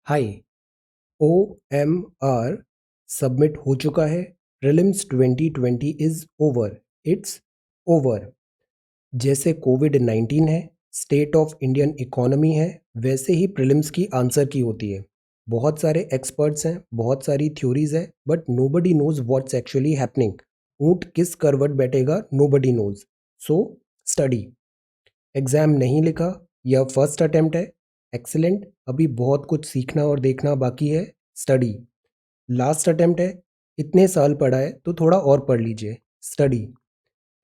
हाय। OMR submit हो चुका है। Prelims 2020 is over. It's over. जैसे कोविड-19 है, स्टेट ऑफ इंडियन इकोनॉमी है, वैसे ही प्रीलिम्स की आंसर की होती है। बहुत सारे एक्सपर्ट्स हैं, बहुत सारी थ्योरीज है, but nobody knows what's actually happening. ऊंट किस करवट बैठेगा, nobody knows. So study. Exam नहीं लिखा, यह फर्स्ट अटेम्प्ट है। एक्सीलेंट। अभी बहुत कुछ सीखना और देखना बाकी है। स्टडी। लास्ट अटेम्प्ट है। इतने साल पढ़ा है तो थोड़ा और पढ़ लीजिए। स्टडी।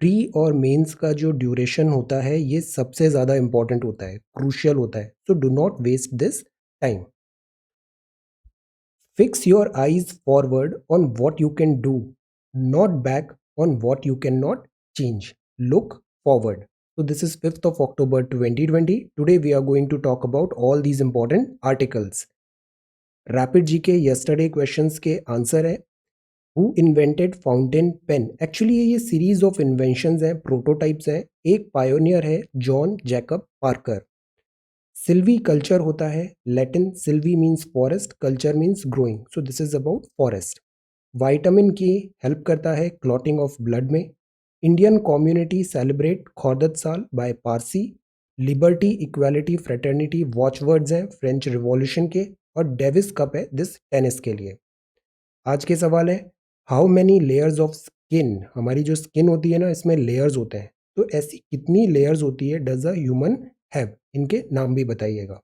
प्री और मेंस का जो ड्यूरेशन होता है ये सबसे ज़्यादा इंपॉर्टेंट होता है, क्रूशियल होता है। So do not waste this time. Fix your eyes forward on what you can do, not back on what you cannot change. Look forward. So this is 5th of October 2020. Today we are going to talk about all these important articles. Rapid GK yesterday questions के answer है। Who invented fountain pen? Actually ये series of inventions हैं, prototypes हैं। एक pioneer है John Jacob Parker. Silvi culture होता है, Latin silvi means forest, culture means growing, so this is about forest. Vitamin की हेल्प करता है क्लॉटिंग ऑफ ब्लड में। Indian community celebrate Khordad Sal by Parsi. Liberty equality fraternity watchwords हैं French revolution के। और Davis cup है दिस टेनिस के लिए। आज के सवाल है, how many layers of skin? हमारी जो स्किन होती है ना, इसमें लेयर्स होते हैं, तो ऐसी कितनी लेयर्स होती है डज अ ह्यूमन हैव? इनके नाम भी बताइएगा।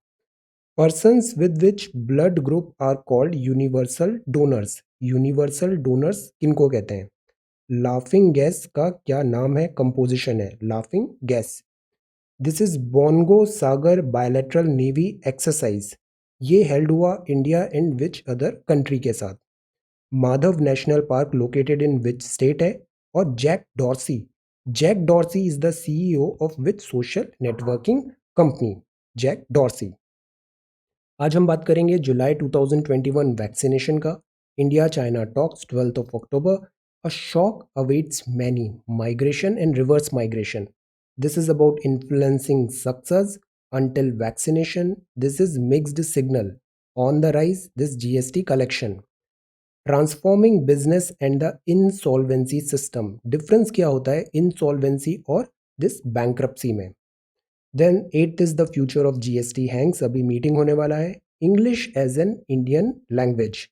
Persons with which blood group are called universal donors. Universal donors किनको कहते हैं? लाफिंग गैस का क्या नाम है, कंपोजिशन है laughing gas. This is Bongosagar bilateral navy exercise. ये हेल्ड हुआ India and which other country के साथ? Madhav national park located in which state है? और Jack Dorsey is the CEO of which social networking company? Jack Dorsey. आज हम बात करेंगे जुलाई 2021 वैक्सीनेशन का। India China talks 12th of October. A shock awaits many, migration and reverse migration. This is about influencing success until vaccination. This is mixed signal. On the rise, this GST collection. Transforming business and the insolvency system. Difference क्या होता है insolvency और this bankruptcy में? Then at is the future of GST hangs. अभी meeting होने वाला है। English as an Indian language.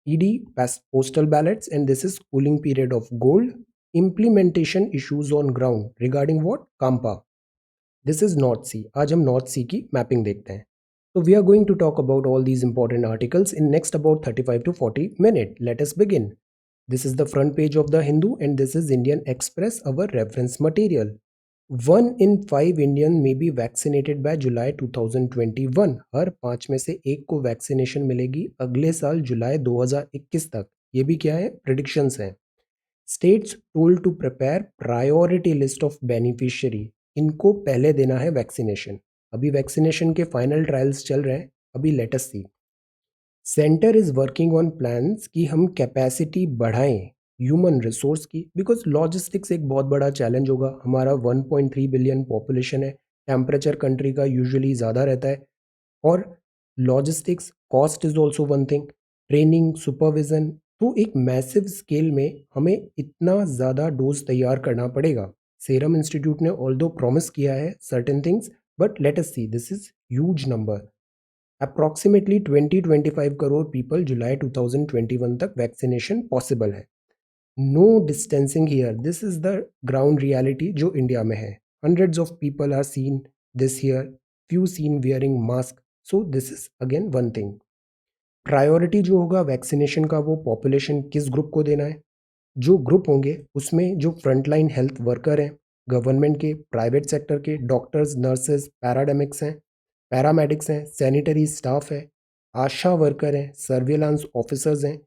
ED postal ballots and this is cooling period of gold. Implementation issues on ground regarding what? CAMPA. This is north sea. आज हम north सी की mapping देखते हैं। So we are going to talk about all these important articles in next about 35 to 40 minutes. Let us begin. This is the front page of the Hindu and this is Indian Express, our reference material. 1 in 5 Indian may be vaccinated by July 2021. हर 5 में से एक को vaccination मिलेगी अगले साल जुलाई 2021 तक। ये भी क्या है? प्रिडिक्शंस हैं। States told to prepare priority list of beneficiary. इनको पहले देना है वैक्सीनेशन। अभी वैक्सीनेशन के फाइनल ट्रायल्स चल रहे हैं। अभी let us see. Centre is working on plans कि हम कैपेसिटी बढ़ाएं ह्यूमन रिसोर्स की, बिकॉज लॉजिस्टिक्स एक बहुत बड़ा चैलेंज होगा। हमारा 1.3 बिलियन पॉपुलेशन है। टेम्परेचर कंट्री का यूजुअली ज़्यादा रहता है। और logistics cost is also one thing. Training supervision, तो एक मैसिव स्केल में हमें इतना ज़्यादा डोज तैयार करना पड़ेगा। सेरम इंस्टीट्यूट ने ऑल्दो प्रॉमिस किया है certain things, but let us see this is huge number. Approximately 20-25 crore people July 2021 तक वैक्सीनेशन पॉसिबल है। No distancing here, this is the ground reality जो इंडिया में है। Hundreds of people are seen this here, few seen wearing mask. So this is again one thing. Priority जो होगा vaccination का वो population किस group को देना है? जो ग्रुप होंगे उसमें जो फ्रंटलाइन हेल्थ वर्कर हैं, गवर्नमेंट के प्राइवेट सेक्टर के, डॉक्टर्स नर्सेज पैराडेमिक्स हैं, पैरामेडिक्स हैं, सैनिटरी स्टाफ है, आशा वर्कर हैं, सर्विलांस ऑफिसर्स हैं,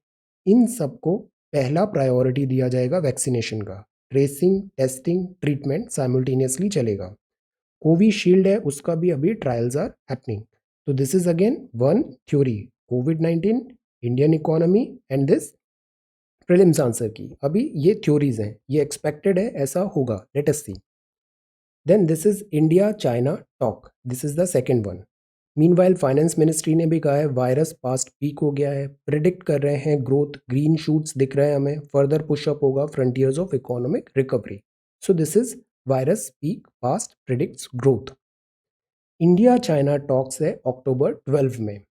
इन सबको पहला प्रायोरिटी दिया जाएगा वैक्सीनेशन का। ट्रेसिंग टेस्टिंग ट्रीटमेंट साइमल्टेनियसली चलेगा। कोविशील्ड है उसका भी अभी ट्रायल्स आर हैपनिंग। तो this is again one theory. Covid, Indian economy and this prelims answer की। अभी ये थ्योरीज हैं, ये एक्सपेक्टेड है ऐसा होगा। Let us see. Then this is India China talk. This is the second one. Meanwhile finance ministry ने भी कहा है वायरस पास्ट पीक हो गया है, प्रिडिक्ट कर रहे हैं ग्रोथ, ग्रीन शूट्स दिख रहे हैं हमें, फर्दर पुशअप होगा frontiers of economic recovery. So this is virus peak past predicts growth. India China talks है अक्टूबर 12 में.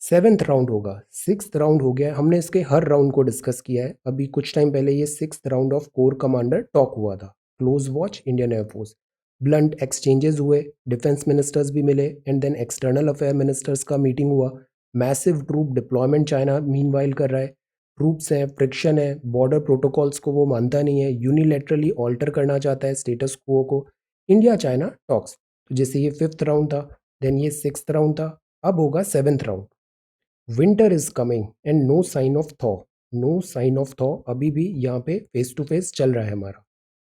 सेवेंथ राउंड होगा, सिक्स्थ राउंड हो गया. हमने इसके हर राउंड को डिस्कस किया है. अभी कुछ टाइम पहले ये sixth round of core commander talk हुआ था. Close watch Indian air force, blunt exchanges हुए, डिफेंस मिनिस्टर्स भी मिले and then external affair ministers का मीटिंग हुआ. Massive troop deployment China meanwhile कर रहा है. ट्रूप्स हैं, फ्रिक्शन है, बॉर्डर प्रोटोकॉल्स को वो मानता नहीं है, यूनिलेटरली ऑल्टर करना चाहता है स्टेटस क्वो को. India China talks. तो जैसे ये फिफ्थ राउंड था, देन ये सिक्स्थ राउंड था, अब होगा seventh round. Winter is coming and no sign of thaw. No sign of thaw. अभी भी यहाँ पे फेस टू फेस चल रहा है हमारा.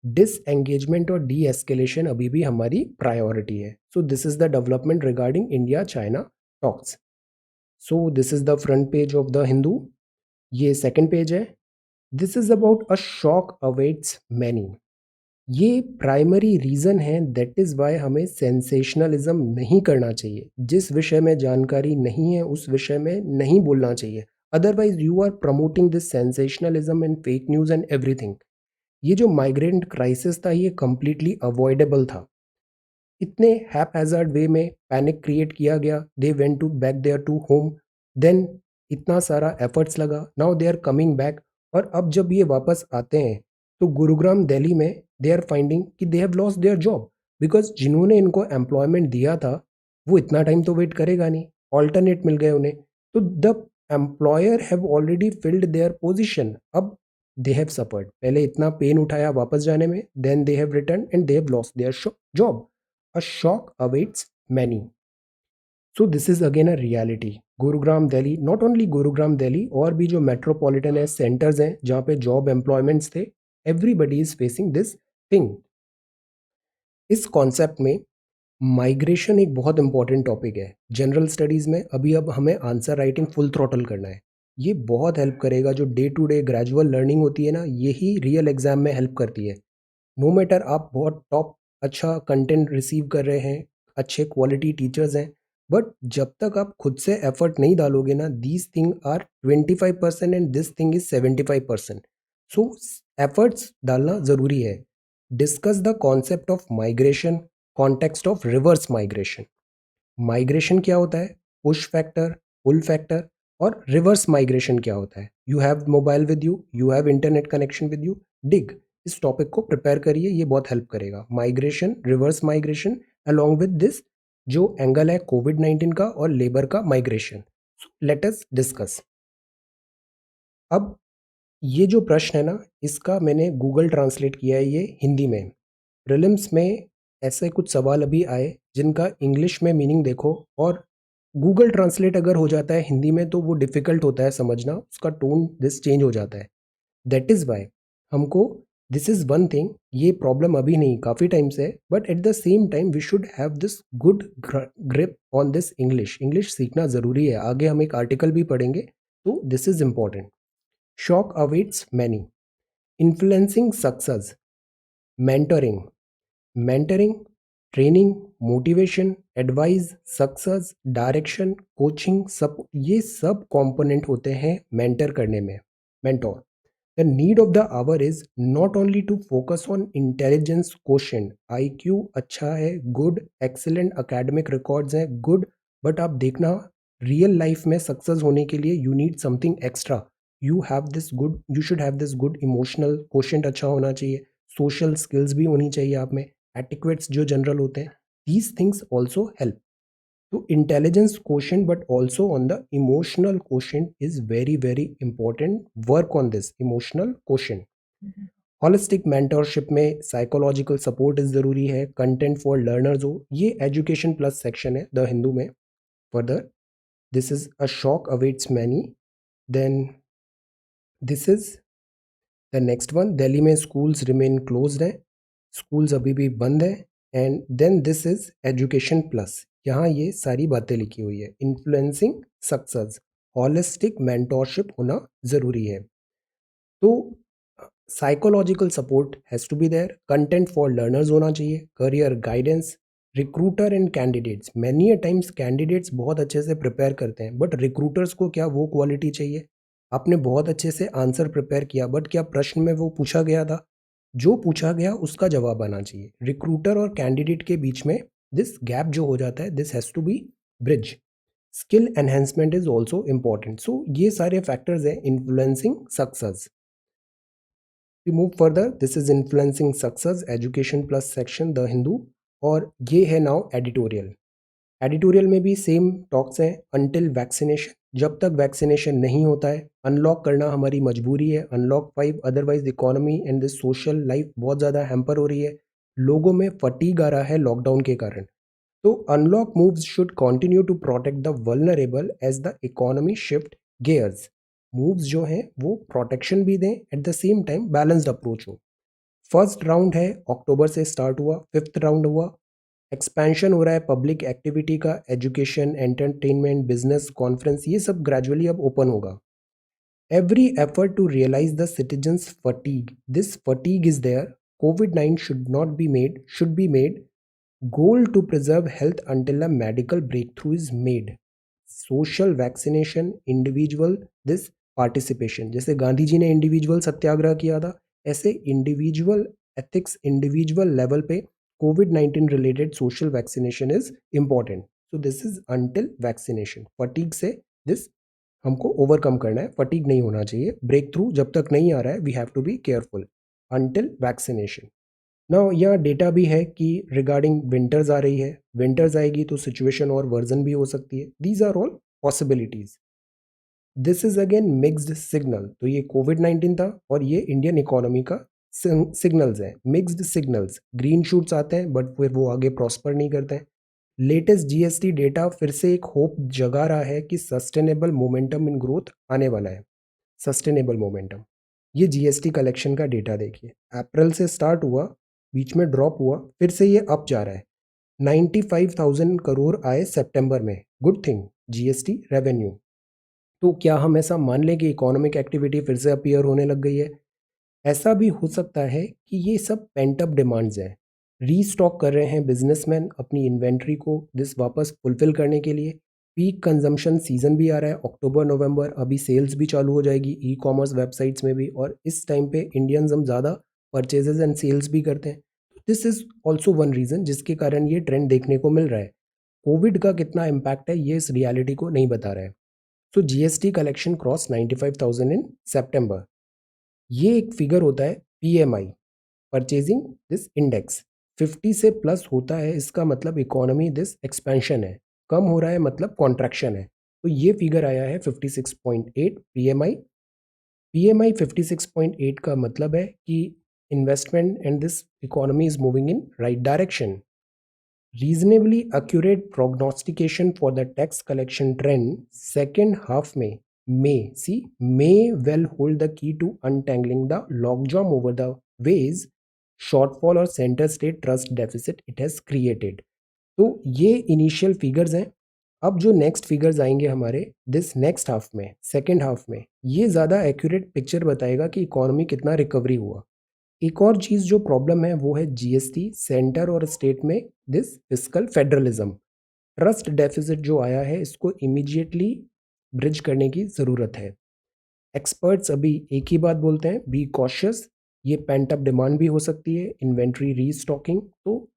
डिसएंगेजमेंट और डी एस्केलेशन अभी भी हमारी प्रायोरिटी है. सो this is the development regarding India China talks. So this is the front page of the Hindu. ये सेकंड पेज है. This is about a shock awaits many. ये प्राइमरी रीज़न है that is Y हमें sensationalism नहीं करना चाहिए. जिस विषय में जानकारी नहीं है उस विषय में नहीं बोलना चाहिए. Otherwise you are promoting this sensationalism and fake news and everything. ये जो माइग्रेंट क्राइसिस था ये कम्प्लीटली अवॉइडेबल था. इतने हैपहैज़र्ड वे में पैनिक क्रिएट किया गया. They went to back their to home. Then इतना सारा एफर्ट्स लगा, now they are coming back. और अब जब ये वापस आते हैं तो गुरुग्राम दिल्ली में दे आर फाइंडिंग कि दे have lost their job. Because जिन्होंने इनको एम्प्लॉयमेंट दिया था वो इतना टाइम तो वेट करेगा नहीं, ऑल्टरनेट मिल गए उन्हें. तो the employer have already field their position. अब दे हैव सफर्ड, पहले इतना पेन उठाया वापस जाने में, then they have return and they have lost their job. A shock awaits many. So this is again a reality. Gurugram Delhi, not only Gurugram Delhi, और भी जो मेट्रोपॉलिटन है सेंटर्स हैं जहाँ पे जॉब एम्प्लॉयमेंट्स थे, everybody is facing this thing. इस concept में माइग्रेशन एक बहुत इंपॉर्टेंट टॉपिक है जनरल स्टडीज़ में. अभी अब हमें आंसर राइटिंग फुल थ्रॉटल करना है. ये बहुत हेल्प करेगा. जो day to day gradual learning होती है ना, यही रियल एग्जाम में हेल्प करती है. नो मैटर आप बहुत टॉप अच्छा कंटेंट रिसीव कर रहे हैं, अच्छे क्वालिटी टीचर्स हैं, बट जब तक आप खुद से एफर्ट नहीं डालोगे ना, these thing are 25% and this thing is 75%. So efforts डालना ज़रूरी है. Discuss the concept of migration, context of reverse migration. Migration क्या होता है, पुश फैक्टर, पुल फैक्टर, और रिवर्स माइग्रेशन क्या होता है. You have mobile with you, you have internet connection with you, dig. इस टॉपिक को प्रिपेयर करिए, ये बहुत हेल्प करेगा. Migration, reverse migration, along with this जो एंगल है कोविड-19 का और लेबर का माइग्रेशन. Let us discuss. अब ये जो प्रश्न है ना, इसका मैंने गूगल ट्रांसलेट किया है ये हिंदी में. प्रीलिम्स में ऐसे कुछ सवाल अभी आए जिनका इंग्लिश में मीनिंग देखो, और गूगल ट्रांसलेट अगर हो जाता है हिंदी में तो वो डिफ़िकल्ट होता है समझना, उसका टोन दिस चेंज हो जाता है. दैट इज़ वाई हमको, दिस इज़ वन थिंग, ये प्रॉब्लम अभी नहीं काफ़ी टाइम से है, but at the same time we should have this good grip on this English. English सीखना ज़रूरी है, आगे हम एक आर्टिकल भी पढ़ेंगे, तो this is important. Shock awaits many. Influencing success, mentoring. Mentoring, training, motivation, advice, success, direction, coaching, सब ये सब कंपोनेंट होते हैं मेंटर करने में. Mentor. The need of the hour is not only to focus on intelligence question. IQ अच्छा है, good, excellent academic records हैं, गुड, बट आप देखना रियल लाइफ में सक्सेस होने के लिए you need something extra. You have this good, you should have this good emotional question अच्छा होना चाहिए, सोशल स्किल्स भी होनी चाहिए आप में, एटिक्वेट्स जो जनरल होते हैं, these things also help. So intelligence quotient but also on the emotional quotient is very very important. Work on this emotional quotient. Holistic mentorship में साइकोलॉजिकल सपोर्ट इज ज़रूरी है. कंटेंट फॉर लर्नर्स हो, ये education plus section है the Hindu में. Further this is a shock awaits many. Then this is the next one. Delhi में schools remain closed हैं, schools अभी भी बंद है. And then this is education plus. यहाँ ये सारी बातें लिखी हुई है. इन्फ्लुएंसिंग सक्सेस, हॉलिस्टिक मेंटोरशिप होना ज़रूरी है. तो psychological support has to be there, content for learners होना चाहिए, career guidance, recruiter and candidates, many a times candidates बहुत अच्छे से प्रिपेयर करते हैं, बट रिक्रूटर्स को क्या वो क्वालिटी चाहिए? आपने बहुत अच्छे से आंसर प्रिपेयर किया, बट क्या प्रश्न में वो पूछा गया था? जो पूछा गया उसका जवाब आना चाहिए। रिक्रूटर और कैंडिडेट के बीच में दिस गैप जो हो जाता है, this has to be bridge. Skill enhancement is also important. सो ये सारे फैक्टर्स हैं influencing success. We move further, this is influencing success education plus section the Hindu. और ये है नाउ एडिटोरियल। एडिटोरियल में भी सेम टॉक्स हैं। अनटिल वैक्सीनेशन, जब तक वैक्सीनेशन नहीं होता है, अनलॉक करना हमारी मजबूरी है। Unlock 5, otherwise economy and this social life बहुत ज़्यादा हैम्पर हो रही है। लोगों में फटीग आ रहा है लॉकडाउन के कारण। तो unlock moves should continue to protect the vulnerable as the economy shift gears. Moves जो हैं वो प्रोटेक्शन भी दें, at the same time balanced approach हो। फर्स्ट राउंड है अक्टूबर से स्टार्ट हुआ, फिफ्थ राउंड हुआ। एक्सपेंशन हो रहा है पब्लिक एक्टिविटी का, एजुकेशन, एंटरटेनमेंट, बिजनेस, कॉन्फ्रेंस, ये सब ग्रेजुअली अब ओपन होगा। Every effort to realize the citizens' fatigue. This fatigue is there. COVID-19 should be made goal to preserve health until a medical breakthrough is made. Social vaccination, individual this participation. जैसे गांधी जी ने individual सत्याग्रह किया था, ऐसे individual ethics, individual level पे कोविड-19 related social vaccination is important. So this is until vaccination. Fatigue से this हमको overcome करना है, फटीग नहीं होना चाहिए। ब्रेक थ्रू जब तक नहीं आ रहा है, we have to be careful until vaccination. Now यहाँ डेटा भी है कि रिगार्डिंग विंटर्स आ रही है, विंटर्स आएगी तो सिचुएशन और वर्जन भी हो सकती है। These are all possibilities. This is again mixed signal. तो ये कोविड-19 था और ये इंडियन इकोनॉमी का सिग्नल्स हैं, मिक्स्ड सिग्नल्स। ग्रीन शूट्स आते हैं बट फिर वो आगे प्रॉस्पर नहीं करते हैं। लेटेस्ट जीएसटी डेटा फिर से एक होप जगा रहा है कि सस्टेनेबल मोमेंटम इन ग्रोथ आने वाला है। सस्टेनेबल मोमेंटम, ये जीएसटी कलेक्शन का डेटा देखिए, अप्रैल से स्टार्ट हुआ, बीच में ड्रॉप हुआ, फिर से ये अप जा रहा है। 95,000 करोड़ आए सितंबर में, गुड थिंग, जीएसटी रेवेन्यू। तो क्या हम ऐसा मान लें कि इकोनॉमिक एक्टिविटी फिर से अपीयर होने लग गई है? ऐसा भी हो सकता है कि ये सब पेंट अप डिमांड्स हैं। रीस्टॉक कर रहे हैं बिजनेसमैन अपनी इन्वेंट्री को दिस वापस फुलफिल करने के लिए। पीक कंजम्पशन सीजन भी आ रहा है, अक्टूबर नवंबर, अभी सेल्स भी चालू हो जाएगी ई कॉमर्स वेबसाइट्स में भी, और इस टाइम पे इंडियंस हम ज़्यादा परचेजेस एंड सेल्स भी करते हैं। This is also one reason जिसके कारण ये ट्रेंड देखने को मिल रहा है। कोविड का कितना इम्पैक्ट है ये इस रियलिटी को नहीं बता रहा है। सो जीएसटी कलेक्शन क्रॉस 95,000 इन सितंबर। ये एक फिगर होता है पीएमआई, परचेजिंग दिस इंडेक्स। 50 से प्लस होता है, इसका मतलब इकोनॉमी दिस एक्सपेंशन है। कम हो रहा है मतलब कॉन्ट्रैक्शन है। तो ये फिगर आया है 56.8 पीएमआई। पीएमआई 56.8 का मतलब है कि investment and this economy is moving in right direction. Reasonably accurate prognostication for the tax collection trend second half may well hold the key to untangling the logjam over the ways shortfall or center state trust deficit it has created. तो ये initial figures हैं। अब जो next figures आएंगे हमारे this next half में, second half में, ये ज़्यादा एक्यूरेट पिक्चर बताएगा कि इकोनॉमी कितना रिकवरी हुआ। एक और चीज़ जो प्रॉब्लम है वो है जीएसटी, सेंटर और स्टेट में this fiscal federalism. Trust deficit जो आया है इसको इमीडिएटली ब्रिज करने की ज़रूरत है। एक्सपर्ट्स अभी एक ही बात बोलते हैं, बी कॉशियस। ये पेंट अप डिमांड भी हो सकती है, इन्वेंट्री रीस्टॉकिंग। तो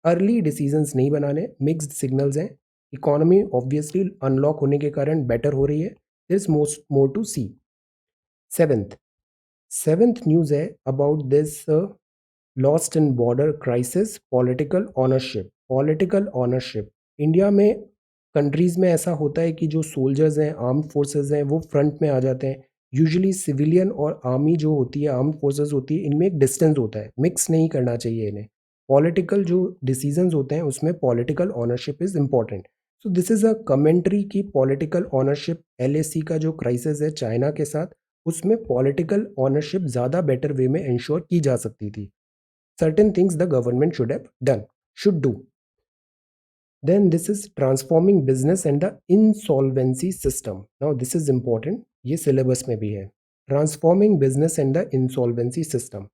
अर्ली डिसीजंस नहीं बनाने, मिक्स्ड सिग्नल्स हैं। इकोनॉमी ऑब्वियसली अनलॉक होने के कारण बेटर हो रही है, there is more to see. Seventh seventh news है about this lost in border crisis, political ownership. Political ownership India में, कंट्रीज़ में ऐसा होता है कि जो सोल्जर्स हैं, आर्म्ड फोर्सेस हैं, वो फ्रंट में आ जाते हैं। यूजुअली सिविलियन और आर्मी जो होती है, आर्म्ड फोर्सेस होती है, इनमें एक डिस्टेंस होता है, मिक्स नहीं करना चाहिए इन्हें। पॉलिटिकल जो डिसीजंस होते हैं उसमें political ownership is important. So this is a commentary की पॉलिटिकल ऑनरशिप, एलएसी का जो क्राइसिस है चाइना के साथ, उसमें पॉलिटिकल ऑनरशिप ज़्यादा बेटर वे में इंश्योर की जा सकती थी। Certain things the government should do. Then this is transforming business and the insolvency system. Now this is important, ये syllabus में भी है। Transforming business and the insolvency system.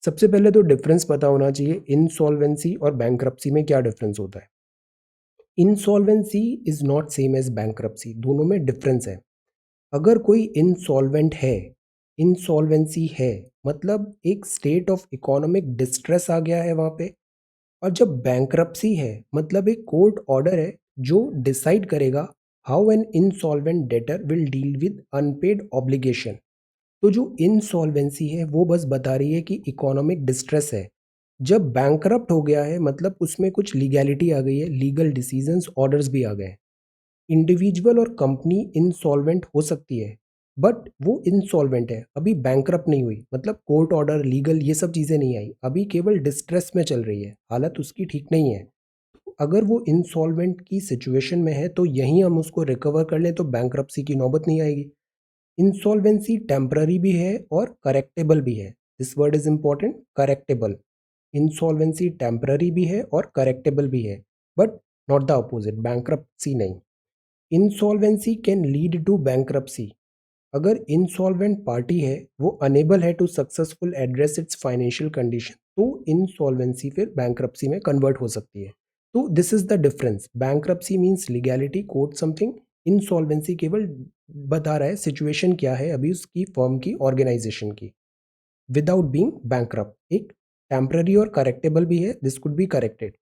सबसे पहले तो डिफरेंस पता होना चाहिए इंसॉल्वेंसी और बैंक्रप्सी में क्या डिफरेंस होता है। Insolvency is not same as bankruptcy, दोनों में डिफरेंस है। अगर कोई इंसॉल्वेंट है, इंसॉल्वेंसी है, मतलब एक स्टेट ऑफ इकोनॉमिक डिस्ट्रेस आ गया है वहां पे। और जब बैंक्रप्सी है, मतलब एक कोर्ट ऑर्डर है जो डिसाइड करेगा how an insolvent debtor will deal with unpaid obligation. तो जो इंसॉल्वेंसी है वो बस बता रही है कि इकोनॉमिक डिस्ट्रेस है। जब बैंकरप्ट हो गया है मतलब उसमें कुछ लीगैलिटी आ गई है, लीगल डिसीजंस ऑर्डर्स भी आ गए। इंडिविजुअल और कंपनी इंसॉल्वेंट हो सकती है, बट वो इंसॉल्वेंट है, अभी बैंकरप्ट नहीं हुई, मतलब कोर्ट ऑर्डर लीगल ये सब चीज़ें नहीं आई, अभी केवल डिस्ट्रेस में चल रही है, हालत उसकी ठीक नहीं है। अगर वो इंसॉल्वेंट की सिचुएशन में है तो यहीं हम उसको रिकवर कर लें तो बैंकरप्सी की नौबत नहीं आएगी। इंसॉल्वेंसी टेम्पररी भी है और करेक्टेबल भी है। This word is important, correctable. Insolvency temporary भी है और करेक्टेबल भी है, but not the opposite, bankruptcy नहीं। Insolvency can lead to bankruptcy. अगर इंसॉल्वेंट पार्टी है वो अनेबल है to successful address its financial condition, तो इंसॉल्वेंसी फिर बैंक्रप्सी में कन्वर्ट हो सकती है। तो this is the difference. Bankruptcy means legality, court something. Insolvency केवल बता रहा है सिचुएशन क्या है अभी उसकी फर्म की, ऑर्गेनाइजेशन की, विदाउट बीइंग बैंकरप्ट। एक टेम्पररी और करेक्टेबल भी है, दिस कुड बी करेक्टेड।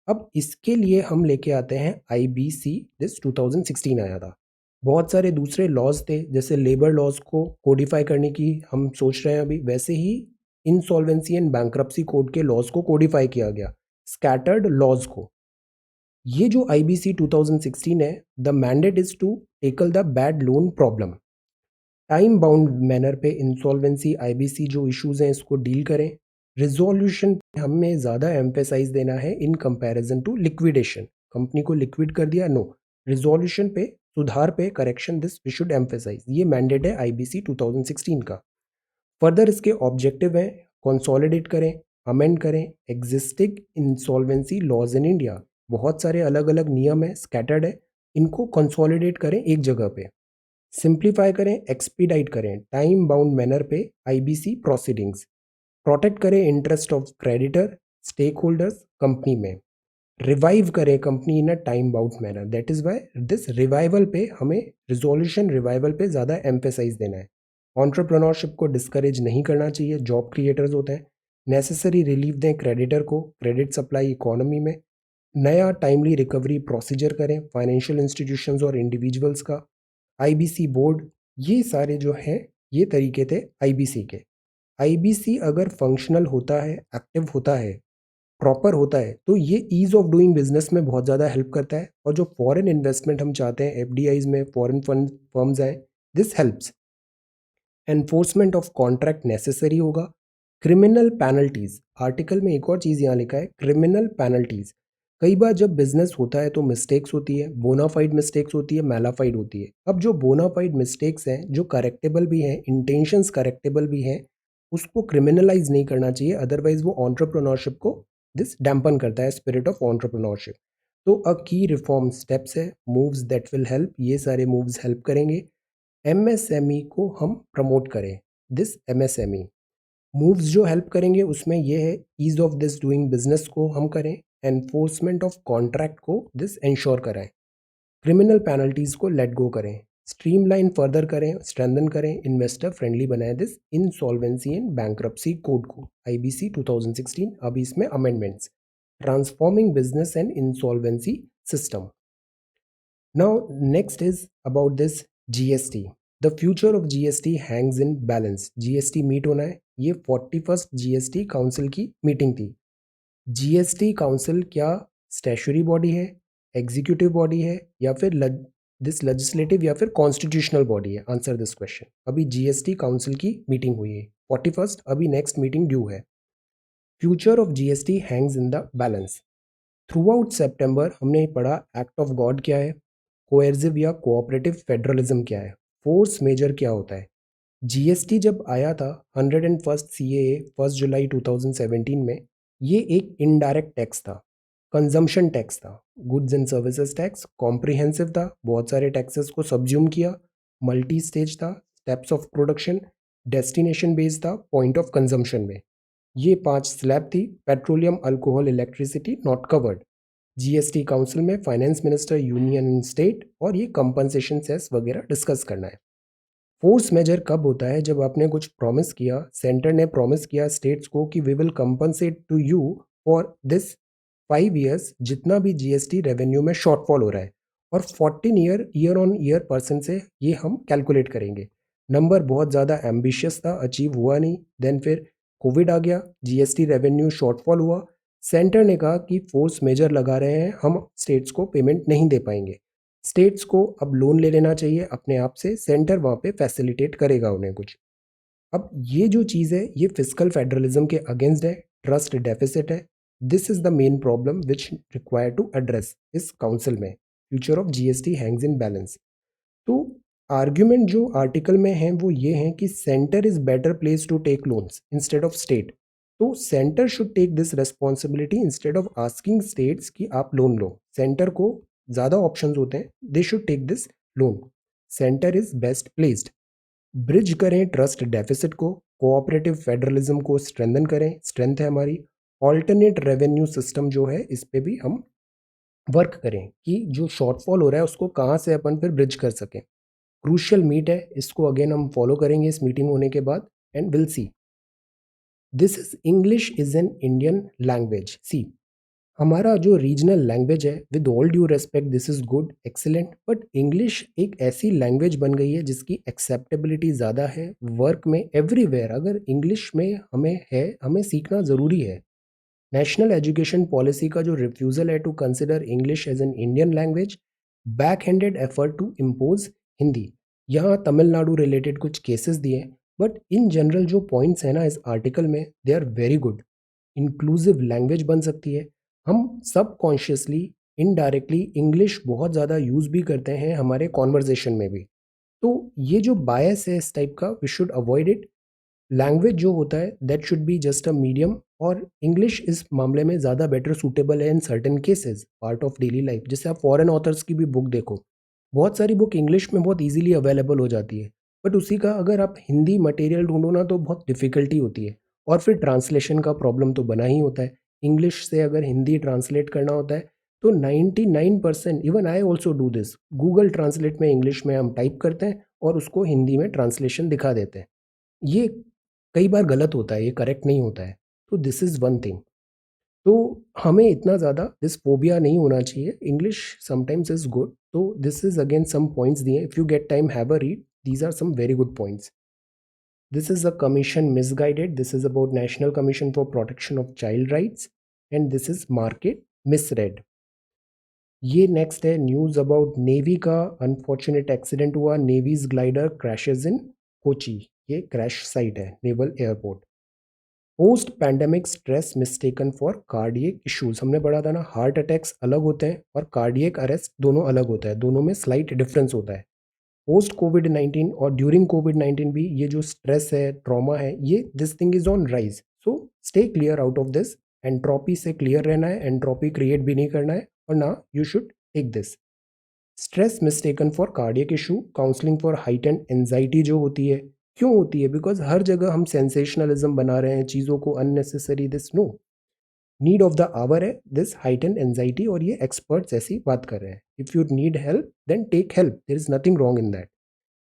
अब इसके लिए हम लेके आते हैं आईबीसी, दिस 2016 आया था। बहुत सारे दूसरे लॉज थे, जैसे लेबर लॉज को कोडिफाई करने की हम सोच रहे हैं अभी, वैसे ही इंसॉल्वेंसी एंड बैंक्रप्सी कोड के लॉज को कोडिफाई किया गया, स्कैटर्ड लॉज को। ये जो आईबीसी 2016 है, the mandate is to tackle the bad loan problem. Time bound manner पे इंसॉल्वेंसी आईबीसी जो इश्यूज हैं इसको डील करें। रिजोल्यूशन हमें ज़्यादा एम्फेसाइज देना है in comparison to liquidation. Company को लिक्विड कर दिया, नो, रिजोल्यूशन पे, सुधार पे, correction, this we should emphasize. ये मैंडेट है आईबीसी 2016 का। फर्दर इसके ऑब्जेक्टिव हैं, कंसोलिडेट करें, अमेंड करें existing insolvency laws in India. बहुत सारे अलग अलग नियम है, स्कैटर्ड है, इनको कंसोलिडेट करें एक जगह पे। सिंप्लीफाई करें, एक्सपीडाइट करें टाइम बाउंड मैनर पे आईबीसी प्रोसीडिंग्स। प्रोटेक्ट करें interest of creditor, stake holders company में। रिवाइव करें company in a time bound manner, that is why this revival पे हमें, रिजोल्यूशन रिवाइवल पे ज़्यादा एम्फेसाइज देना है। ऑन्टरप्रनोरशिप को डिस्करेज नहीं करना चाहिए, जॉब क्रिएटर्स होते हैं। नेसेसरी रिलीफ दें क्रेडिटर को, क्रेडिट सप्लाई इकोनॉमी में। नया टाइमली रिकवरी प्रोसीजर करें फाइनेंशियल इंस्टीट्यूशंस और इंडिविजुअल्स का। आईबीसी बोर्ड, ये सारे जो हैं ये तरीके थे आईबीसी के। आईबीसी अगर फंक्शनल होता है, एक्टिव होता है, प्रॉपर होता है, तो ये ईज ऑफ डूइंग बिजनेस में बहुत ज़्यादा हेल्प करता है। और जो फॉरेन इन्वेस्टमेंट हम चाहते हैं एफडीआईज में, फॉरेन फंड फर्म्स आए, this helps. Enforcement of contract necessary होगा। क्रिमिनल पेनल्टीज, आर्टिकल में एक और चीज़ यहाँ लिखा है, क्रिमिनल पेनल्टीज। कई बार जब बिजनेस होता है तो मिस्टेक्स होती है, बोनाफाइड मिस्टेक्स होती है, मैलाफाइड होती है। अब जो बोनाफाइड मिस्टेक्स हैं, जो करेक्टेबल भी हैं, इंटेंशंस करेक्टेबल भी हैं, उसको क्रिमिनलाइज नहीं करना चाहिए, अदरवाइज वो ऑन्टरप्रनोरशिप को दिस डैम्पन करता है, स्पिरिट ऑफ ऑन्टरप्रनोरशिप। तो अ की रिफॉर्म स्टेप्स है, मूव्स दैट विल हेल्प, ये सारे मूव्स हेल्प करेंगे। एमएसएमई को हम प्रमोट करें, दिस एमएसएमई मूव्स जो हेल्प करेंगे उसमें ये है, ease of this doing business को हम करें, एनफोर्समेंट ऑफ कॉन्ट्रैक्ट को दिस इंश्योर कराएं, क्रिमिनल पेनल्टीज को लेट गो करें, स्ट्रीमलाइन फर्दर करें, स्ट्रेंथन करें, इन्वेस्टर फ्रेंडली बनाएं this insolvency and bankruptcy code को, आईबीसी 2016। अभी इसमें amendments, transforming business and insolvency system. Now, next is about this GST. The future of GST hangs in balance. GST meet होना है, ये 41st GST council की meeting थी। GST council क्या statutory body है, एग्जीक्यूटिव बॉडी है, या फिर दिस लेजिस्लेटिव या फिर कॉन्स्टिट्यूशनल बॉडी है? Answer this question. अभी GST काउंसिल की मीटिंग हुई है 41st, अभी नेक्स्ट मीटिंग ड्यू है। Future of GST hangs in the balance. Throughout September हमने पढ़ा एक्ट ऑफ गॉड क्या है, कोएर्जिव या कोऑपरेटिव फेडरलिज्म क्या है, फोर्स मेजर क्या होता है। जीएसटी जब आया था 101st सीएए 1 जुलाई 2017 में, ये एक इनडायरेक्ट टैक्स था, कंजम्पशन टैक्स था, goods and services tax, comprehensive था, बहुत सारे टैक्सेस को सब्ज्यूम किया, मल्टी स्टेज था, steps of production, destination based था, पॉइंट ऑफ कंजम्पशन में। ये 5 स्लैब थी। Petroleum, alcohol, electricity not covered. GST council में finance minister, union and state, और ये कंपनसेशन सेस वगैरह डिस्कस करना है। फोर्स मेजर कब होता है? जब आपने कुछ प्रॉमिस किया, सेंटर ने प्रॉमिस किया स्टेट्स को कि we will compensate to you for this 5 years जितना भी जीएसटी रेवेन्यू में शॉर्टफॉल हो रहा है, और 14 ईयर ऑन ईयर % से ये हम कैलकुलेट करेंगे। नंबर बहुत ज़्यादा एम्बिशियस था, अचीव हुआ नहीं। देन फिर कोविड आ गया, जीएसटी रेवेन्यू शॉर्टफॉल हुआ। सेंटर ने कहा कि फोर्स मेजर लगा रहे हैं, हम स्टेट्स को पेमेंट नहीं दे पाएंगे। स्टेट्स को अब लोन ले लेना चाहिए अपने आप से, सेंटर वहाँ पे फैसिलिटेट करेगा उन्हें कुछ। अब ये जो चीज़ है ये फिजिकल फेडरलिज्म के अगेंस्ट है, ट्रस्ट डेफिसिट है। This is the main problem which require to address इस काउंसिल में। Future of GST hangs in balance. तो आर्ग्यूमेंट जो आर्टिकल में है वो ये है कि centre is better place to take loans instead of state. तो centre should take this responsibility instead of asking states कि आप लोन लो। सेंटर को ज़्यादा ऑप्शंस होते हैं, they should take this loan. Centre is best placed. Bridge करें trust deficit को, cooperative federalism को स्ट्रेंथन करें, स्ट्रेंथ है हमारी। ऑल्टरनेट रेवेन्यू सिस्टम जो है इस पे भी हम वर्क करें कि जो शॉर्टफॉल हो रहा है उसको कहाँ से अपन फिर ब्रिज कर सकें। क्रूशियल मीट है, इसको अगेन हम फॉलो करेंगे इस मीटिंग होने के बाद, and will see. This is English is an Indian language. See, हमारा जो रीजनल लैंग्वेज है, with all due respect this is good, excellent, but English एक ऐसी लैंग्वेज बन गई है जिसकी एक्सेप्टेबिलिटी ज़्यादा है वर्क में, एवरीवेयर। अगर इंग्लिश में हमें है, हमें सीखना ज़रूरी है। नेशनल एजुकेशन पॉलिसी का जो रिफ्यूज़ल है to consider English as an Indian language, back handed effort to impose Hindi. यहाँ तमिलनाडु रिलेटेड कुछ केसेस दिए, बट इन जनरल जो पॉइंट्स हैं ना इस आर्टिकल में, they are very good. Inclusive language बन सकती है। हम सब कॉन्शियसली इनडायरेक्टली इंग्लिश बहुत ज़्यादा यूज़ भी करते हैं हमारे कॉन्वर्जेशन में भी। तो ये जो बायस है इस टाइप का, we should avoid it. Language जो होता है that should be just a medium, और इंग्लिश इस मामले में ज़्यादा बेटर सूटेबल है in certain cases, part of daily life. जैसे आप फॉरेन ऑथर्स की भी बुक देखो, बहुत सारी बुक इंग्लिश में बहुत इजीली अवेलेबल हो जाती है, बट उसी का अगर आप हिंदी मटेरियल ढूंढो ना तो बहुत डिफ़िकल्टी होती है। और फिर ट्रांसलेशन का प्रॉब्लम तो बना ही होता है। इंग्लिश से अगर हिंदी ट्रांसलेट करना होता है तो 99%, even I also do this, Google translate में इंग्लिश में हम टाइप करते हैं और उसको हिंदी में ट्रांसलेशन दिखा देते हैं। ये कई बार गलत होता है, ये करेक्ट नहीं होता है। तो दिस इज़ वन थिंग। तो हमें इतना ज़्यादा दिस फोबिया नहीं होना चाहिए। English sometimes is good. तो this is again some points दिए, if you get time have a read, these are some very good points. This is a commission misguided, this is about national commission for protection of child rights, and this is market misread. ये next है news about navy का unfortunate accident हुआ, navy's glider crashes in Kochi. ये crash site है, naval airport. Post pandemic stress mistaken for cardiac issues. हमने पढ़ा था ना, हार्ट अटैक्स अलग होते हैं और कार्डियक अरेस्ट दोनों अलग होता है, दोनों में स्लाइट डिफरेंस होता है। पोस्ट कोविड 19 और ड्यूरिंग कोविड 19 भी ये जो स्ट्रेस है, ट्रॉमा है, ये this thing is on rise. So stay clear out of this. Entropy से क्लियर रहना है, एंट्रोपी क्रिएट भी नहीं करना है, और ना you should take this. Stress mistaken for cardiac issue, counselling for height and anxiety जो होती है, क्यों होती है? बिकॉज हर जगह हम सेंसेशनलिज्म बना रहे हैं चीज़ों को, unnecessary. This no, need of the hour है दिस हाइट एंड एनजाइटी, और ये एक्सपर्ट्स ऐसी बात कर रहे हैं। If you need help then take help, there is nothing wrong in that.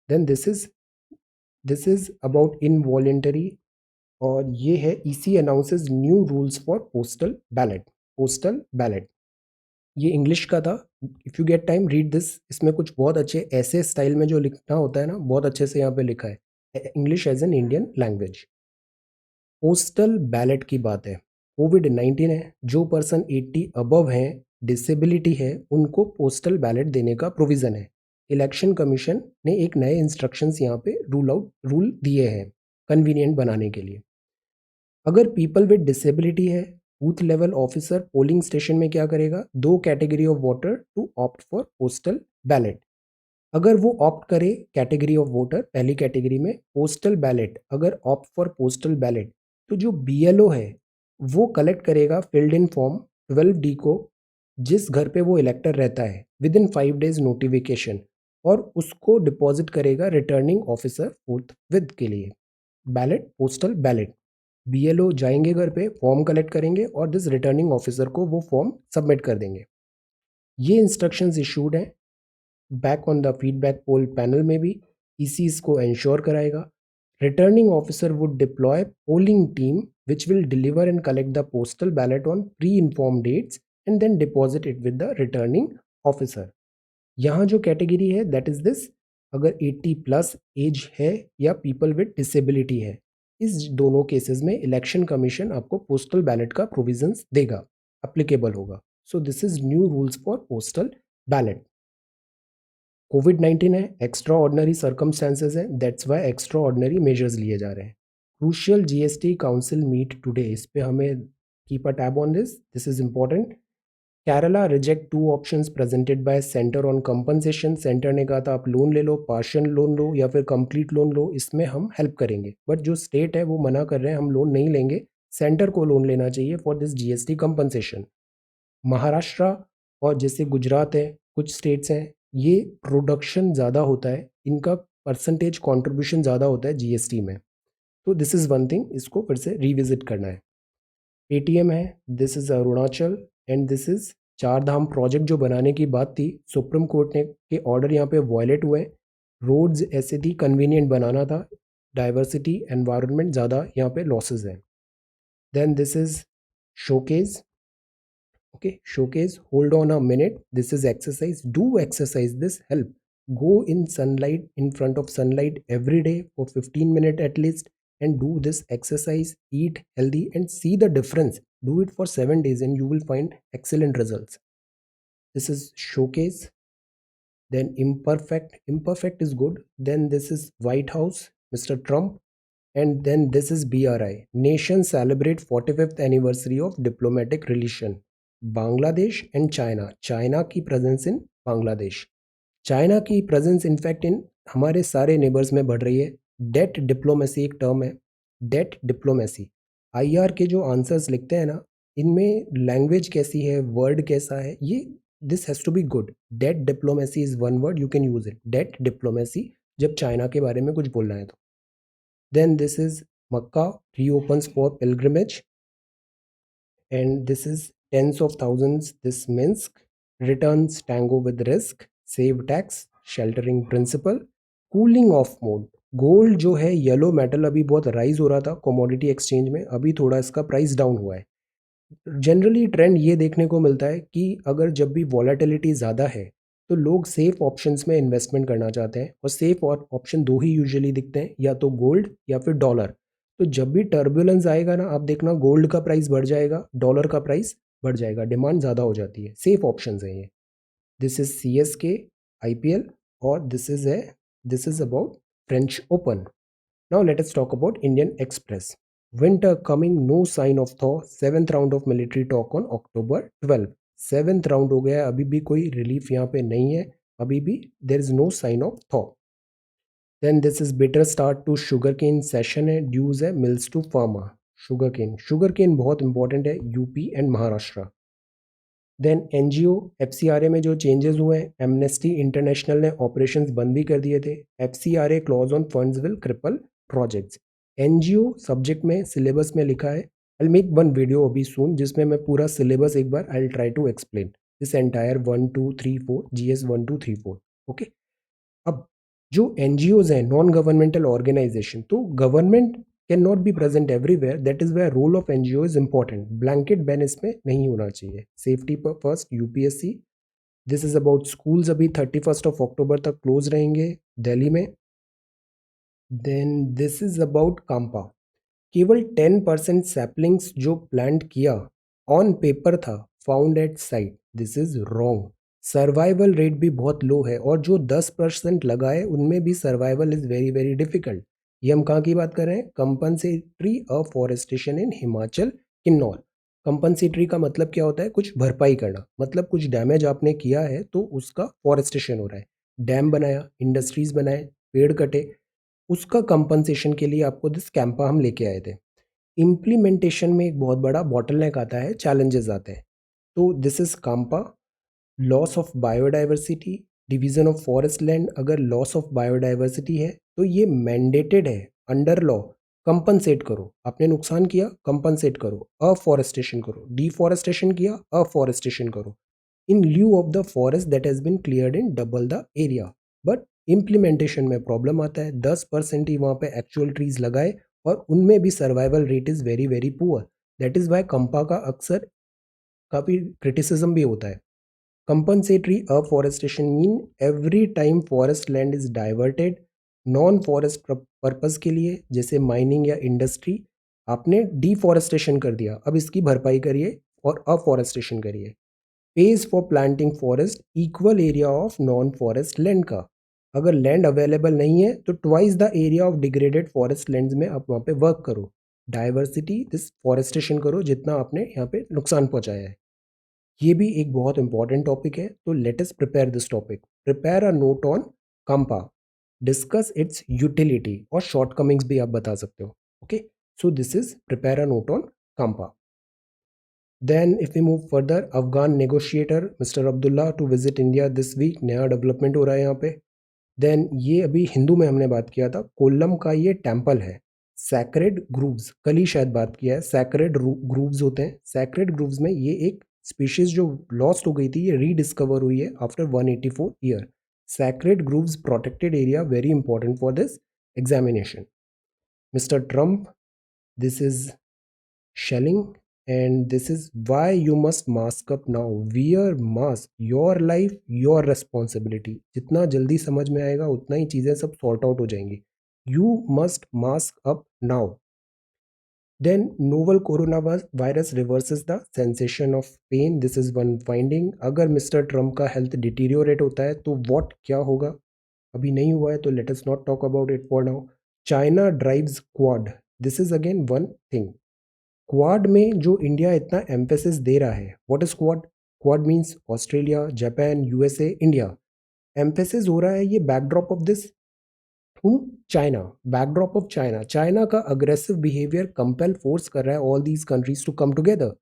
Then this is about involuntary, और ये है EC announces new rules for postal ballot. Postal ballot ये इंग्लिश का था। If you get time read this. इसमें कुछ बहुत अच्छे ऐसे स्टाइल में जो लिखना होता है ना, बहुत अच्छे से यहाँ पे लिखा है, English as an Indian language. Postal ballot की बात है, कोविड 19 है, जो पर्सन 80 अबव हैं, डिसेबिलिटी है, उनको पोस्टल बैलेट देने का प्रोविज़न है। इलेक्शन कमीशन ने एक नए इंस्ट्रक्शंस यहाँ पे रूल दिए हैं कन्वीनियंट बनाने के लिए। अगर पीपल विद डिसेबिलिटी है, booth level officer polling station में क्या करेगा, दो category of voter to opt for postal ballot. अगर वो ऑप्ट करे कैटेगरी ऑफ वोटर, पहली कैटेगरी में पोस्टल बैलेट, अगर ऑप्ट फॉर पोस्टल बैलेट, तो जो बीएलओ है वो कलेक्ट करेगा फिल्ड इन फॉर्म 12D को, जिस घर पे वो इलेक्टर रहता है, विद इन 5 days नोटिफिकेशन, और उसको डिपॉजिट करेगा रिटर्निंग ऑफिसर फोर्थ विद के लिए। Ballot, postal ballot. बीएलओ जाएंगे घर पे, फॉर्म कलेक्ट करेंगे और दिस रिटर्निंग ऑफिसर को वो फॉर्म सबमिट कर देंगे। ये इंस्ट्रक्शंस इशूड हैं back on the feedback poll panel में भी, इसी इसको इंश्योर कराएगा। Returning officer would deploy polling team which will deliver and collect the postal ballot on pre inform dates and then deposit it with the returning officer. यहाँ जो category है that is this, अगर 80 plus as है या people with disability है, इस दोनों cases में इलेक्शन कमीशन आपको पोस्टल बैलेट का प्रोविजंस देगा, अप्लीकेबल होगा। So this is new rules for postal ballot. कोविड-19 है, एक्स्ट्रा ऑर्डिनरी सर्कमस्टेंसेज है, that's why extraordinary measures लिए जा रहे हैं। Crucial GST council meet today, इस पे हमें keep a tab on this is important. Kerala reject 2 options presented by centre on compensation. Centre ने कहा था आप लोन ले लो, पार्शियल लोन लो या फिर कंप्लीट लोन लो, इसमें हम हेल्प करेंगे। बट जो स्टेट है वो मना कर रहे हैं हम लोन नहीं लेंगे, सेंटर को लोन लेना चाहिए for this GST compensation. Maharashtra और जैसे गुजरात है, कुछ स्टेट्स हैं, ये प्रोडक्शन ज़्यादा होता है, इनका परसेंटेज कंट्रीब्यूशन ज़्यादा होता है जीएसटी में। तो दिस इज़ वन थिंग, इसको फिर से रिविजिट करना है। पेटीएम है, this is Arunachal and this is चार धाम प्रोजेक्ट जो बनाने की बात थी, सुप्रीम कोर्ट ने के ऑर्डर यहाँ पे वायलेट हुए। रोड्स ऐसे थी कन्वीनियंट बनाना था, डाइवर्सिटी एनवायरनमेंट ज़्यादा यहाँ पे लॉसेज हैं। Then this is showcase. Okay, showcase, hold on a minute, this is exercise, do exercise, this help. Go in sunlight, in front of sunlight every day for 15 minutes at least, and do this exercise, eat healthy and see the difference. Do it for 7 days and you will find excellent results. This is showcase. Then imperfect is good. Then this is White House, Mr. Trump. And then this is BRI, nation celebrate 45th anniversary of diplomatic relation, Bangladesh and China, China की presence in Bangladesh, China की presence in fact in हमारे सारे neighbours में बढ़ रही है। Date diplomacy एक term है, डेट डिप्लोमेसी। आईआर के जो आंसर्स लिखते हैं ना, इनमें लैंग्वेज कैसी है, वर्ड कैसा है, ये this has to be good. Debt diplomacy is one word, you can use it, debt diplomacy, जब चाइना के बारे में कुछ बोलना है तो। Then this is Makkah reopens for pilgrimage, and this is tens of thousands. This Minsk returns tango with risk, save tax, sheltering principle, cooling off mode. Gold जो है येलो मेटल अभी बहुत राइज हो रहा था कमोडिटी एक्सचेंज में, अभी थोड़ा इसका प्राइस डाउन हुआ है। जनरली ट्रेंड ये देखने को मिलता है कि अगर जब भी वॉलेटिलिटी ज़्यादा है तो लोग सेफ ऑप्शंस में इन्वेस्टमेंट करना चाहते हैं, और सेफ ऑप्शन दो ही यूजुअली दिखते हैं, या तो गोल्ड या फिर डॉलर। तो जब भी टर्बुलेंस आएगा ना, आप देखना गोल्ड का प्राइस बढ़ जाएगा, डॉलर का प्राइस बढ़ जाएगा, डिमांड ज़्यादा हो जाती है, सेफ ऑप्शन है ये। दिस इज CSK IPL, और this is about French open. Now let us talk about Indian Express. Winter coming, no sign of thaw. Seventh round of military talk on October 12. Seventh round हो गया है, अभी भी कोई relief यहाँ पे नहीं है, अभी भी there is no sign of thaw. Then this is better start to sugarcane session है, ड्यूज है mills to pharma. Sugarcane बहुत इंपॉर्टेंट है UP and Maharashtra. Then NGO FCRA में जो चेंजेस हुए हैं, एमनेस्टी इंटरनेशनल ने ऑपरेशंस बंद भी कर दिए थे। FCRA clause on funds will cripple projects. NGO subject में सिलेबस में लिखा है, आई मेक वन वीडियो अभी सून जिसमें मैं पूरा सिलेबस एक बार I try to explain this entire 1 2 3 4 GS 1 2 3 4। Okay, अब जो NGOs हैं, नॉन गवर्नमेंटल ऑर्गेनाइजेशन, तो government can not be present everywhere, that is where role of NGO is important. Blanket ban इसमें नहीं होना चाहिए, सेफ्टी पर first UPSC। This is about schools, अभी 31 अक्टूबर तक क्लोज रहेंगे दिल्ली में। Then this is about CAMPA, केवल 10% सैपलिंग्स जो प्लांट किया ऑन पेपर था found at site, this is wrong. Survival rate भी बहुत लो है, और जो 10% लगाए उनमें भी survival is very very difficult. ये हम कहाँ की बात कर रहे हैं, कंपनसेटरी अफॉरेस्टेशन इन हिमाचल किन्नौर। कंपनसेटरी का मतलब क्या होता है, कुछ भरपाई करना, मतलब कुछ डैमेज आपने किया है तो उसका फॉरेस्टेशन हो रहा है, डैम बनाया, इंडस्ट्रीज बनाए, पेड़ कटे, उसका कंपनसेशन के लिए आपको दिस कैंपा हम लेके आए थे। इम्प्लीमेंटेशन में एक बहुत बड़ा बॉटलनेक आता है, चैलेंजेस आते हैं। तो this is CAMPA. Loss of biodiversity, division of forest land, अगर लॉस ऑफ बायोडाइवर्सिटी है तो ये मैंडेटेड है अंडर लॉ, कंपनसेट करो, आपने नुकसान किया कंपनसेट करो, अफॉरेस्टेशन करो, डिफॉरेस्टेशन किया अफॉरेस्टेशन करो, in lieu of the forest that has been cleared in double the area. But implementation में प्रॉब्लम आता है, 10% ही वहाँ पे एक्चुअल ट्रीज लगाए और उनमें भी survival rate is very very poor. That is why CAMPA का अक्सर काफ़ी क्रिटिसिज्म भी होता है। Compensatory afforestation mean every time forest land is diverted non forest purpose के लिए, जैसे माइनिंग या इंडस्ट्री, आपने डिफॉरेस्टेशन कर दिया, अब इसकी भरपाई करिए और अफॉरेस्टेशन करिए। Page for planting forest equal area of non forest land का। अगर लैंड अवेलेबल नहीं है तो twice the area of degraded forest lands में आप वहाँ पे वर्क करो, डाइवर्सिटी दिस फॉरेस्टेशन करो जितना आपने यहाँ पे नुकसान पहुँचाया है। ये भी एक बहुत इंपॉर्टेंट टॉपिक है, तो let us prepare this topic. Prepare a note on CAMPA, discuss its utility और शॉर्टकमिंग्स भी आप बता सकते हो। Okay, so this is prepare a note on CAMPA. Then if we move further, Afghan negotiator mister Abdullah to visit India this week, नया development हो रहा है यहाँ पे। देन ये अभी हिंदू में हमने बात किया था, कोल्लम का ये टेम्पल है, सैक्रेड ग्रूव्स, कल ही शायद बात किया है, सैक्रेड ग्रूव्स होते हैं, सैक्रेड ग्रूव्स में ये एक स्पीशीज जो लॉस्ट हो गई थी ये रीडिस्कवर हुई है after 184 year. Sacred groves protected area, very important for this examination. Mister Trump, this is shelling, and this is why you must mask up now, wear mask, your life your responsibility। जितना जल्दी समझ में आएगा उतना ही चीज़ें सब sort out हो जाएंगी। you must mask up now। then novel coronavirus reverses the sensation of pain, this is one finding। अगर मिस्टर ट्रम्प का हेल्थ डिटीरियोरेट होता है तो वॉट क्या होगा, अभी नहीं हुआ है तो let us not talk about it for now. China drives Quad, this is again one thing. Quad में जो इंडिया इतना एम्फेसिस दे रहा है, what is Quad? Quad means Australia, Japan, USA, India. Emphasis हो रहा है ये backdrop of this China, backdrop of China. China का अग्रेसिव बिहेवियर कंपेल फोर्स कर रहा है all these countries to come together.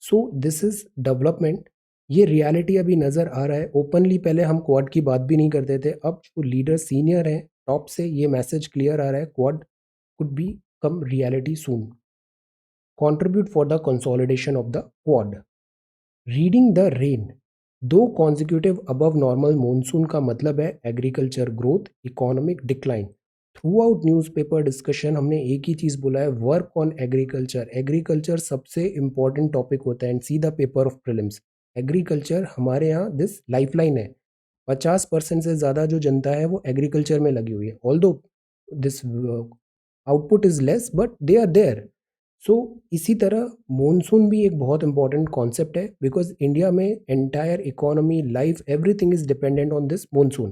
So this is development, ये reality अभी नज़र आ रहा है ओपनली। पहले हम क्वाड की बात भी नहीं करते थे, अब जो लीडर सीनियर हैं टॉप से ये मैसेज क्लियर आ रहा है, quad could be come reality soon. contribute for the consolidation of the quad। Reading the rain, दो कॉन्जिक्यूटिव अबव नॉर्मल मॉनसून का मतलब है agriculture growth, economic decline. Through out newspaper discussion हमने एक ही चीज़ बोला है, वर्क ऑन एग्रीकल्चर। एग्रीकल्चर सबसे important topic होता है and see the paper of prelims. Agriculture हमारे यहाँ दिस लाइफलाइन है, 50% से ज़्यादा जो जनता है वो एग्रीकल्चर में लगी हुई है। Although this output is less but they are there. So इसी तरह मॉनसून भी एक बहुत इंपॉर्टेंट कॉन्सेप्ट है, बिकॉज इंडिया में entire economy, life, everything is dependent on this monsoon.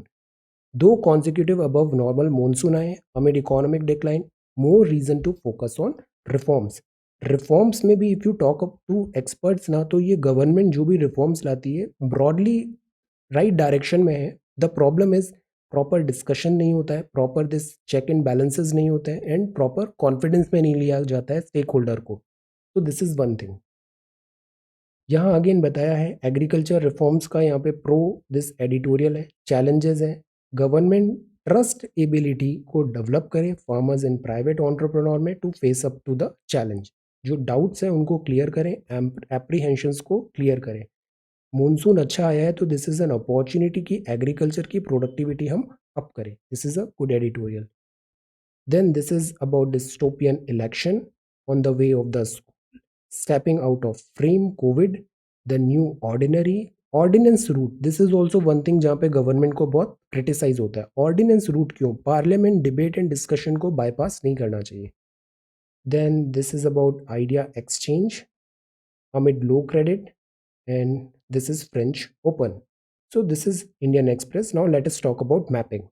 दो कॉन्जिक्यूटिव अबव नॉर्मल मॉनसून आए amid economic decline, more reason to focus on reforms. Reforms में भी if you talk up to experts ना, तो ये government जो भी रिफॉर्म्स लाती है ब्रॉडली राइट डायरेक्शन में है। The problem is proper discussion नहीं होता है, proper this check and balances नहीं होते हैं, एंड प्रॉपर कॉन्फिडेंस में नहीं लिया जाता है स्टेक होल्डर को। तो दिस इज वन थिंग। यहाँ अगेन बताया है एग्रीकल्चर रिफॉर्म्स का, यहाँ पे प्रो दिस एडिटोरियल है। चैलेंजेस हैं, गवर्नमेंट ट्रस्ट एबिलिटी को डेवलप करे फार्मर्स एंड प्राइवेट एंटरप्रेन्योर में to face up to the challenge. जो डाउट्स हैं उनको क्लियर करें, एप्रीहेंशंस को क्लियर करें। मॉनसून अच्छा आया है तो दिस इज एन अपॉर्चुनिटी कि एग्रीकल्चर की प्रोडक्टिविटी हम अप करें, this is a good editorial. Then this is about dystopian election on the way of the stepping out of frame covid, the new ordinary ordinance route, this is also one thing जहाँ पे government को बहुत criticise होता है। Ordinance route क्यों? Parliament debate and discussion को bypass नहीं करना चाहिए। Then this is about idea exchange amid low credit, and this is French open. So this is Indian express. Now let us talk about mapping.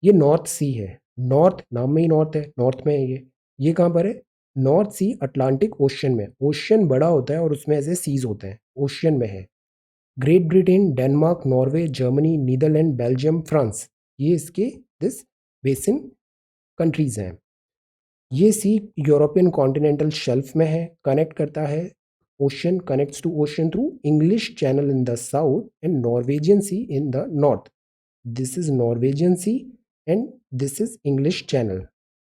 ये north सी है, north नाम में ही north है, north में है ये कहाँ पर है? नॉर्थ सी अटलांटिक ओशियन में। ओशियन बड़ा होता है और उसमें ऐसे सीज होते हैं, ओशियन में है। Great Britain, Denmark, Norway, Germany, Netherlands, Belgium, France, ये इसके दिस बेसिन कंट्रीज हैं। ये सी यूरोपियन कॉन्टिनेंटल शेल्फ में है, कनेक्ट करता है ocean, connects to ocean through English Channel in the south and Norwegian sea in the north. This is Norwegian sea and this is English Channel.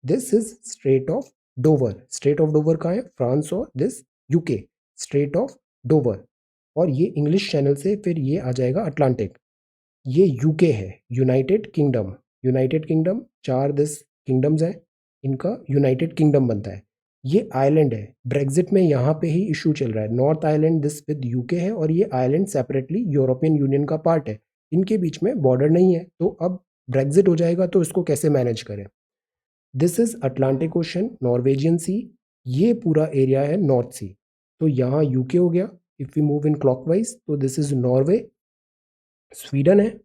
This is Strait of Dover, Strait of Dover कहाँ है? France और this UK, Strait of Dover. और ये English channel से फिर ये आ जाएगा Atlantic. ये यूके है, यूनाइटेड किंगडम। यूनाइटेड किंगडम, चार दिस किंगडम्स हैं, इनका यूनाइटेड किंगडम बनता है। ये आइलैंड है, ब्रेग्जिट में यहाँ पे ही इशू चल रहा है। North island this with UK है और ये आइलैंड सेपरेटली यूरोपियन यूनियन का पार्ट है। इनके बीच में बॉर्डर नहीं है, तो अब ब्रेग्जिट हो जाएगा तो इसको कैसे मैनेज करें? This is Atlantic ocean, Norwegian sea, ये पूरा एरिया है नॉर्थ सी। तो यहाँ यूके हो गया। If we move in clockwise तो दिस इज नॉर्वे, स्वीडन है,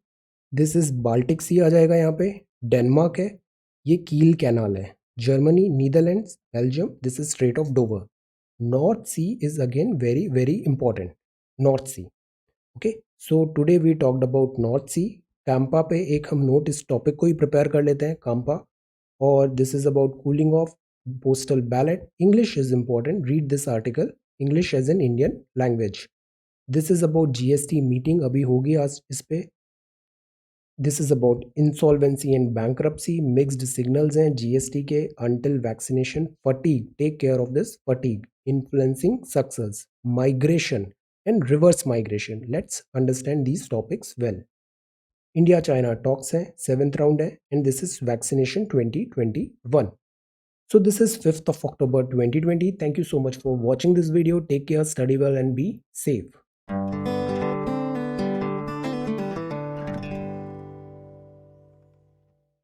दिस इज बाल्टिक सी आ जाएगा यहाँ पे, डेनमार्क है, ये कील कैनाल है, Germany, Netherlands, Belgium, this is strait of Dover. North sea is again very very important, north sea. Okay, so today we talked about north sea. CAMPA पे एक हम नोट इस टॉपिक को ही prepare कर लेते हैं, CAMPA. और this is about cooling off postal ballot. English is important, read this article, English as an Indian language. This is about GST meeting अभी होगी आज इस पे। This is about insolvency and bankruptcy, mixed signals हैं GST के, until vaccination, fatigue, take care of this fatigue, influencing success, migration and reverse migration. Let's understand these topics well. India China talks हैं, seventh round है, and this is vaccination 2021. So this is 5th of October 2020. Thank you so much for watching this video. Take care, study well and be safe.